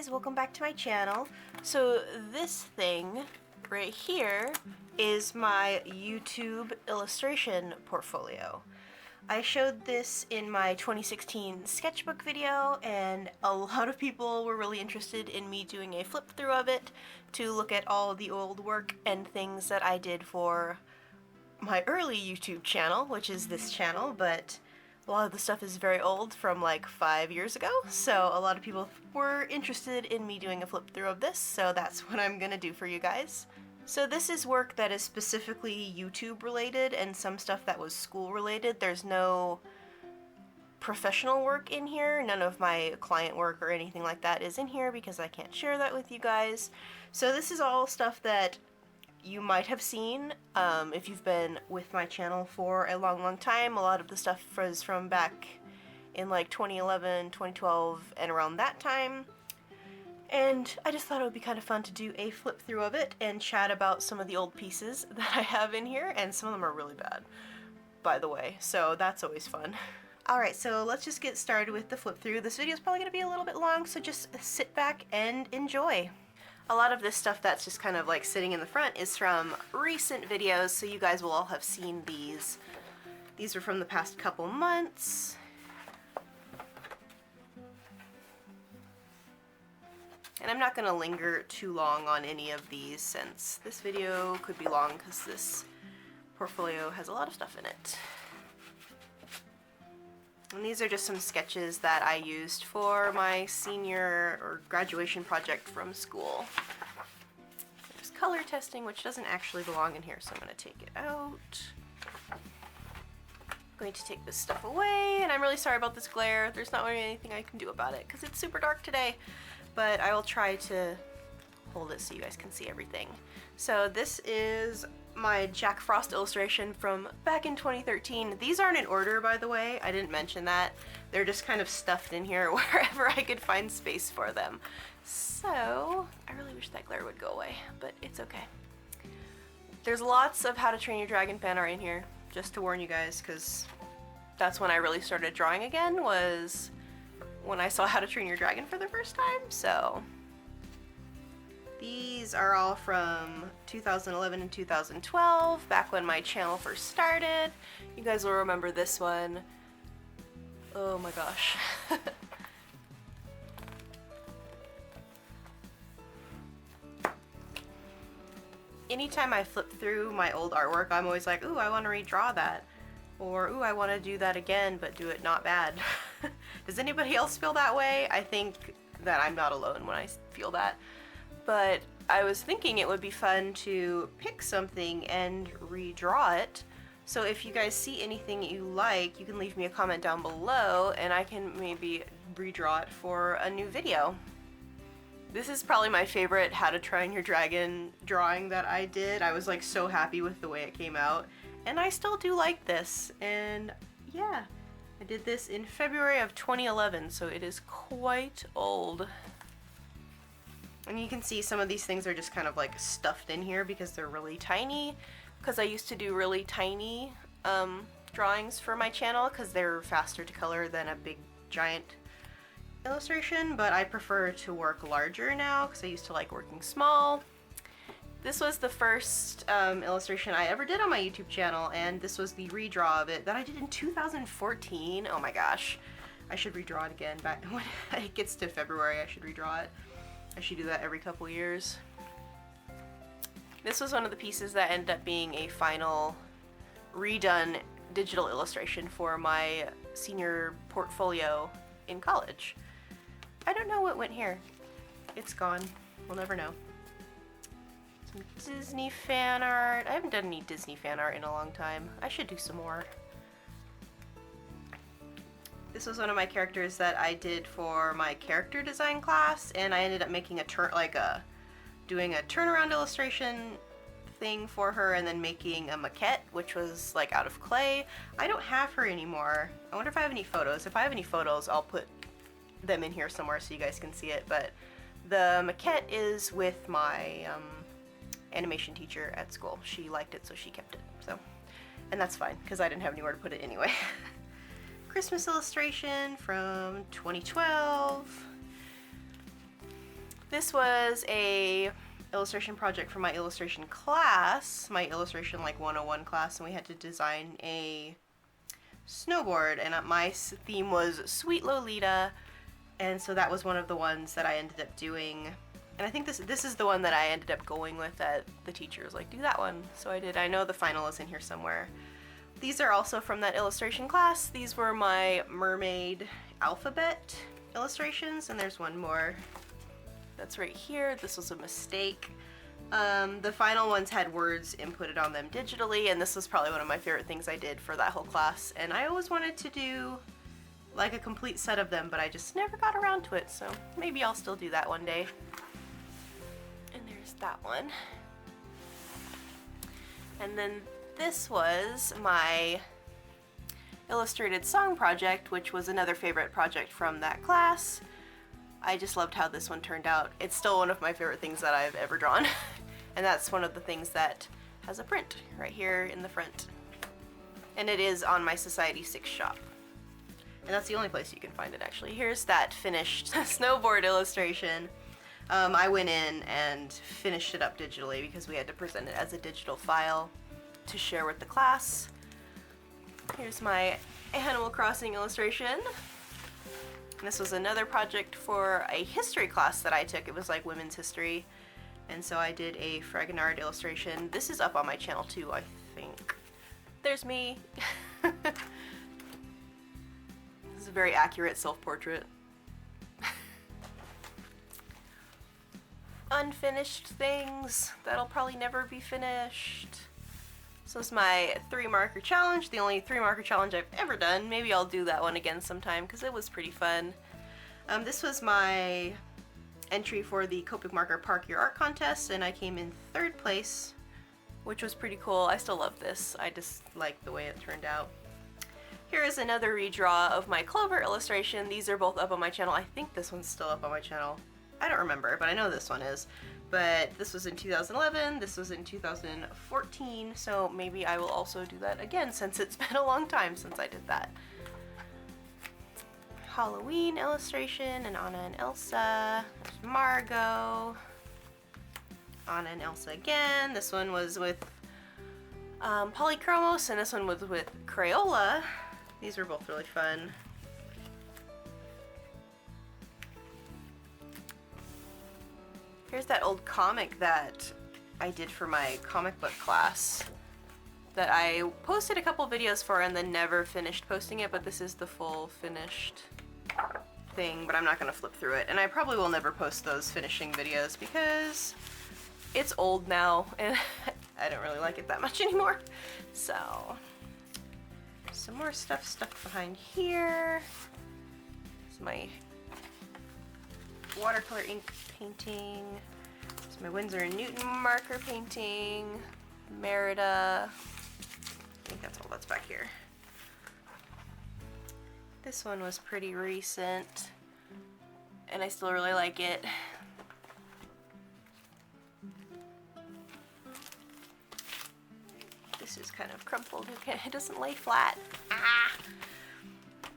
guys, welcome back to my channel. So this thing right here is my YouTube illustration portfolio. I showed this in my 2016 sketchbook video, and a lot of people were really interested in me doing a flip through of it to look at all the old work and things that I did for my early YouTube channel, which is this channel, but a lot of the stuff is very old, from like 5 years ago, so a lot of people were interested in me doing a flip through of this, so that's what I'm gonna do for you guys. So this is work that is specifically YouTube related and some stuff that was school related. There's no professional work in here. None of my client work or anything like that is in here because I can't share that with you guys. So this is all stuff that you might have seen if you've been with my channel for a long time. A lot of the stuff was from back in like 2011, 2012, and around that time. And I just thought it would be kind of fun to do a flip through of it and chat about some of the old pieces that I have in here, and some of them are really bad, by the way, so that's always fun. Alright, so let's just get started with the flip through. This video is probably going to be a little bit long, so just sit back and enjoy. A lot of this stuff that's just kind of like sitting in the front is from recent videos, so you guys will all have seen these. These are from the past couple months. And I'm not going to linger too long on any of these since this video could be long because this portfolio has a lot of stuff in it. And these are just some sketches that I used for my senior or graduation project from school. There's color testing, which doesn't actually belong in here, so I'm going to take it out. I'm going to take this stuff away, and I'm really sorry about this glare. There's not really anything I can do about it because it's super dark today, but I will try to hold it so you guys can see everything. So this is my Jack Frost illustration from back in 2013. These aren't in order, by the way. I didn't mention that. They're just kind of stuffed in here wherever I could find space for them. So I really wish that glare would go away, but it's okay. There's lots of How to Train Your Dragon fan art in here, just to warn you guys, because that's when I really started drawing again, was when I saw How to Train Your Dragon for the first time. So these are all from 2011 and 2012, back when my channel first started. You guys will remember this one. Oh my gosh. Anytime I flip through my old artwork, I'm always like, ooh, I want to redraw that. Or, ooh, I want to do that again, but do it not bad. Does anybody else feel that way? I think that I'm not alone when I feel that. But I was thinking it would be fun to pick something and redraw it. So if you guys see anything you like, you can leave me a comment down below and I can maybe redraw it for a new video. This is probably my favorite How to Train Your Dragon drawing that I did. I was like so happy with the way it came out, and I still do like this. And yeah, I did this in February of 2011, so it is quite old. And you can see some of these things are just kind of like stuffed in here because they're really tiny, because I used to do really tiny drawings for my channel because they're faster to color than a big giant illustration, but I prefer to work larger now because I used to like working small. This was the first illustration I ever did on my YouTube channel, and this was the redraw of it that I did in 2014. Oh my gosh, I should redraw it again. Back when it gets to February, I should redraw it. I should do that every couple years. This was one of the pieces that ended up being a final redone digital illustration for my senior portfolio in college. I don't know what went here. It's gone. We'll never know. Some Disney fan art. I haven't done any Disney fan art in a long time. I should do some more. This was one of my characters that I did for my character design class, and I ended up making doing a turnaround illustration thing for her, and then making a maquette, which was like out of clay. I don't have her anymore. I wonder if I have any photos. If I have any photos, I'll put them in here somewhere so you guys can see it. But the maquette is with my animation teacher at school. She liked it, so she kept it. So, and that's fine because I didn't have anywhere to put it anyway. Christmas illustration from 2012. This was a illustration project for my illustration class, my illustration like 101 class, and we had to design a snowboard, and my theme was Sweet Lolita, and so that was one of the ones that I ended up doing. And I think this is the one that I ended up going with, that the teacher was like, do that one. So I did. I know the final is in here somewhere. These are also from that illustration class. These were my mermaid alphabet illustrations, and there's one more that's right here. This was a mistake. The final ones had words inputted on them digitally, and this was probably one of my favorite things I did for that whole class. And I always wanted to do like a complete set of them, but I just never got around to it, so maybe I'll still do that one day. And there's that one. And then this was my illustrated song project, which was another favorite project from that class. I just loved how this one turned out. It's still one of my favorite things that I've ever drawn. And that's one of the things that has a print right here in the front. And it is on my Society 6 shop. And that's the only place you can find it, actually. Here's that finished snowboard illustration. I went in and finished it up digitally because we had to present it as a digital file to share with the class. Here's my Animal Crossing illustration. And this was another project for a history class that I took. It was like women's history. And so I did a Fragonard illustration. This is up on my channel too, I think. There's me. This is a very accurate self-portrait. Unfinished things that'll probably never be finished. So this is my 3-marker challenge, the only 3-marker challenge I've ever done. Maybe I'll do that one again sometime because it was pretty fun. This was my entry for the Copic Marker Park Your Art contest, and I came in 3rd place, which was pretty cool. I still love this. I just like the way it turned out. Here is another redraw of my Clover illustration. These are both up on my channel. I think this one's still up on my channel. I don't remember, but I know this one is. But this was in 2011, this was in 2014, so maybe I will also do that again since it's been a long time since I did that. Halloween illustration, and Anna and Elsa. There's Margot. Anna and Elsa again. This one was with Polychromos, and this one was with Crayola. These were both really fun. Here's that old comic that I did for my comic book class that I posted a couple videos for and then never finished posting it, but this is the full finished thing, but I'm not going to flip through it. And I probably will never post those finishing videos because it's old now and I don't really like it that much anymore. So, some more stuff stuck behind here. This is my watercolor ink painting. It's my Winsor & Newton marker painting. Merida. I think that's all that's back here. This one was pretty recent, and I still really like it. This is kind of crumpled. Okay, it doesn't lay flat. Ah!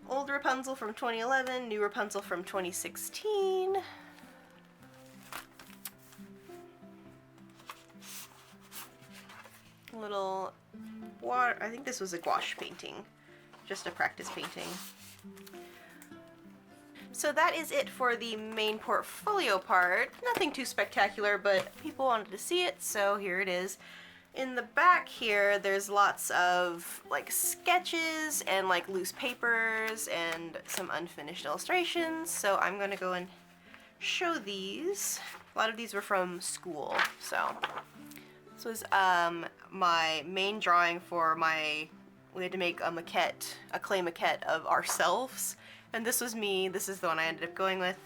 Old Rapunzel from 2011, new Rapunzel from 2016. Little water, I think this was a gouache painting, just a practice painting. So that is it for the main portfolio part. Nothing too spectacular, but people wanted to see it, so here it is. In the back here, there's lots of like sketches and like loose papers and some unfinished illustrations. So I'm gonna go and show these. A lot of these were from school. So this was my main drawing for we had to make a maquette, a clay maquette of ourselves. And this was me. This is the one I ended up going with.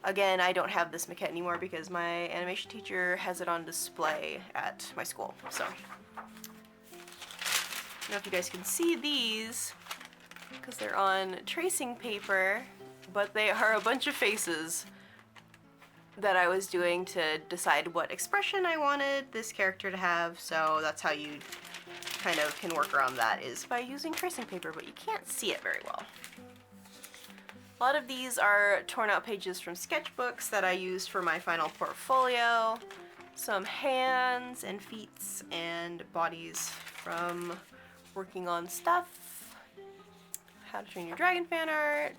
Again, I don't have this maquette anymore because my animation teacher has it on display at my school. So, I don't know if you guys can see these because they're on tracing paper, but they are a bunch of faces that I was doing to decide what expression I wanted this character to have. So that's how you kind of can work around that, is by using tracing paper, but you can't see it very well. A lot of these are torn out pages from sketchbooks that I used for my final portfolio. Some hands and feet and bodies from working on stuff. How to Train Your Dragon fan art.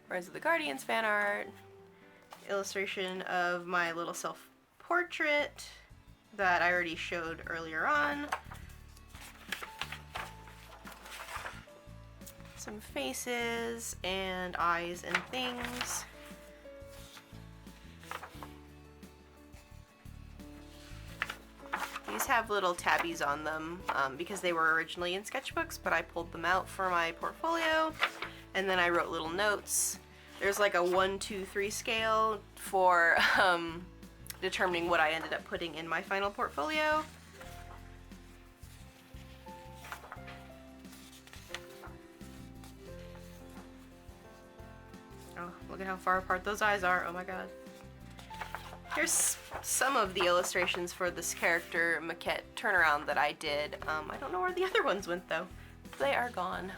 Rise of the Guardians fan art. Illustration of my little self-portrait that I already showed earlier on. Some faces and eyes and things. These have little tabbies on them because they were originally in sketchbooks, but I pulled them out for my portfolio, and then I wrote little notes. There's like a 1, 2, 3 scale for determining what I ended up putting in my final portfolio. Oh, look at how far apart those eyes are. Oh my god. Here's some of the illustrations for this character maquette turnaround that I did. I don't know where the other ones went though. They are gone.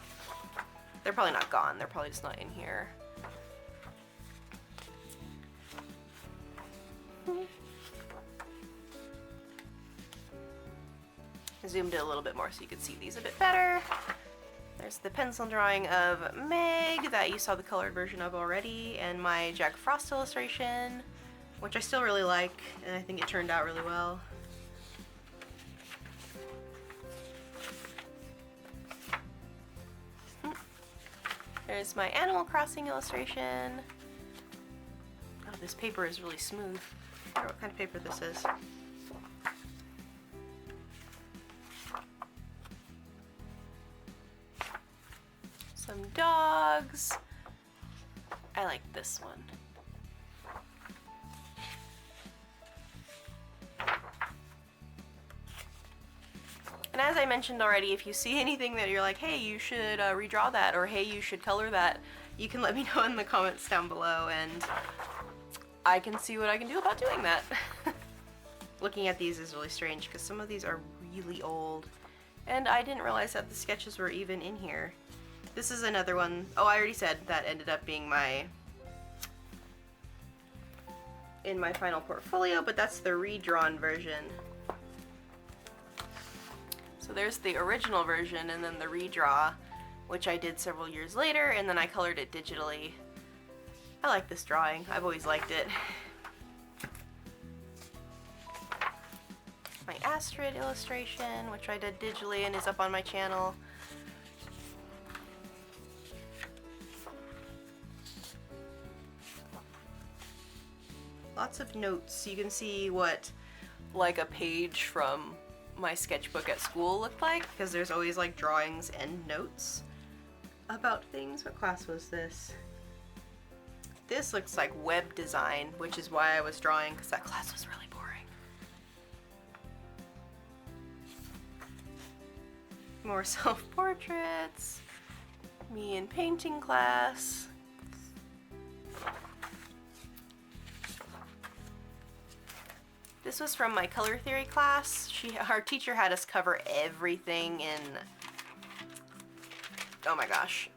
They're probably not gone. They're probably just not in here. I zoomed in a little bit more so you could see these a bit better. There's the pencil drawing of Meg that you saw the colored version of already, and my Jack Frost illustration, which I still really like, and I think it turned out really well. There's my Animal Crossing illustration. Oh, this paper is really smooth. I wonder what kind of paper this is. Some dogs. I like this one. And as I mentioned already, if you see anything that you're like, hey, you should redraw that, or hey, you should color that, you can let me know in the comments down below, and I can see what I can do about doing that. Looking at these is really strange, because some of these are really old, and I didn't realize that the sketches were even in here. This is another one, oh, I already said that ended up being in my final portfolio, but that's the redrawn version. So there's the original version and then the redraw, which I did several years later, and then I colored it digitally. I like this drawing. I've always liked it. My Astrid illustration, which I did digitally and is up on my channel. Lots of notes. You can see what like a page from my sketchbook at school looked like, because there's always like drawings and notes about things. What class was this? This looks like web design, which is why I was drawing, because that class was really boring. More self-portraits. Me in painting class. This was from my color theory class. Our teacher had us cover everything in, oh my gosh,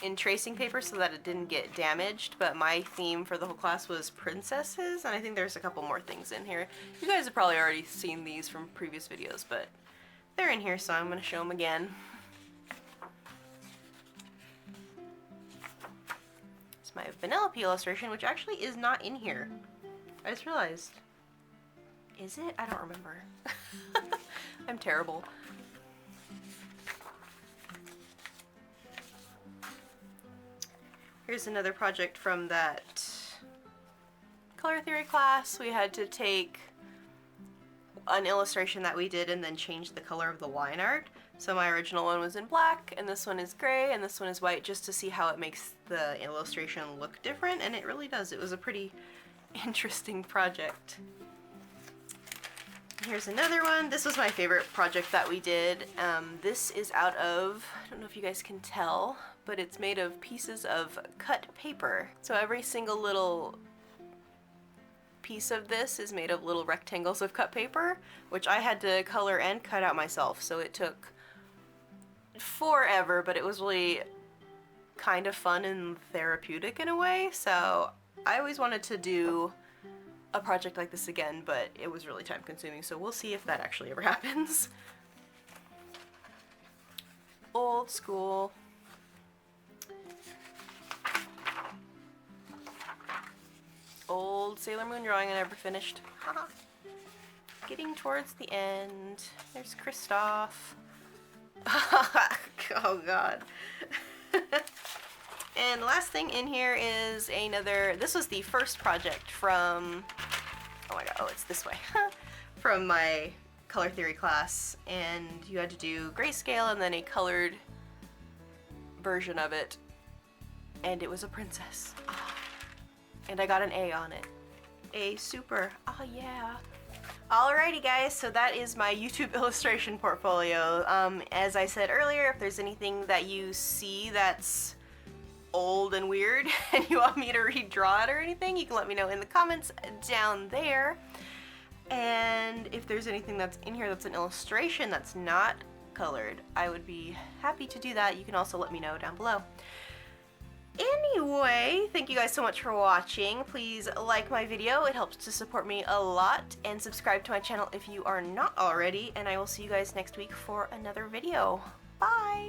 in tracing paper so that it didn't get damaged, but my theme for the whole class was princesses, and I think there's a couple more things in here. You guys have probably already seen these from previous videos, but they're in here, so I'm going to show them again. It's my Vanellope illustration, which actually is not in here. I just realized. Is it? I don't remember. I'm terrible. Here's another project from that color theory class. We had to take an illustration that we did and then change the color of the line art. So my original one was in black, and this one is gray, and this one is white, just to see how it makes the illustration look different, and it really does. It was a pretty interesting project. Here's another one. This was my favorite project that we did. This is out of, I don't know if you guys can tell, but it's made of pieces of cut paper. So every single little piece of this is made of little rectangles of cut paper, which I had to color and cut out myself. So it took forever, but it was really kind of fun and therapeutic in a way, so I always wanted to do a project like this again, but it was really time consuming, so we'll see if that actually ever happens. Old school. Old Sailor Moon drawing I never finished. Haha. Getting towards the end. There's Kristoff. Oh god. And the last thing in here is another, this was the first project from, oh my god, oh it's this way, from my color theory class, and you had to do grayscale and then a colored version of it, and it was a princess. And I got an A on it. A super, oh yeah. Alrighty guys, so that is my YouTube illustration portfolio. As I said earlier, if there's anything that you see that's old and weird and you want me to redraw it or anything, you can let me know in the comments down there. And if there's anything that's in here that's an illustration that's not colored, I would be happy to do that. You can also let me know down below. Anyway, thank you guys so much for watching. Please like my video, it helps to support me a lot, and subscribe to my channel if you are not already, and I will see you guys next week for another video. Bye!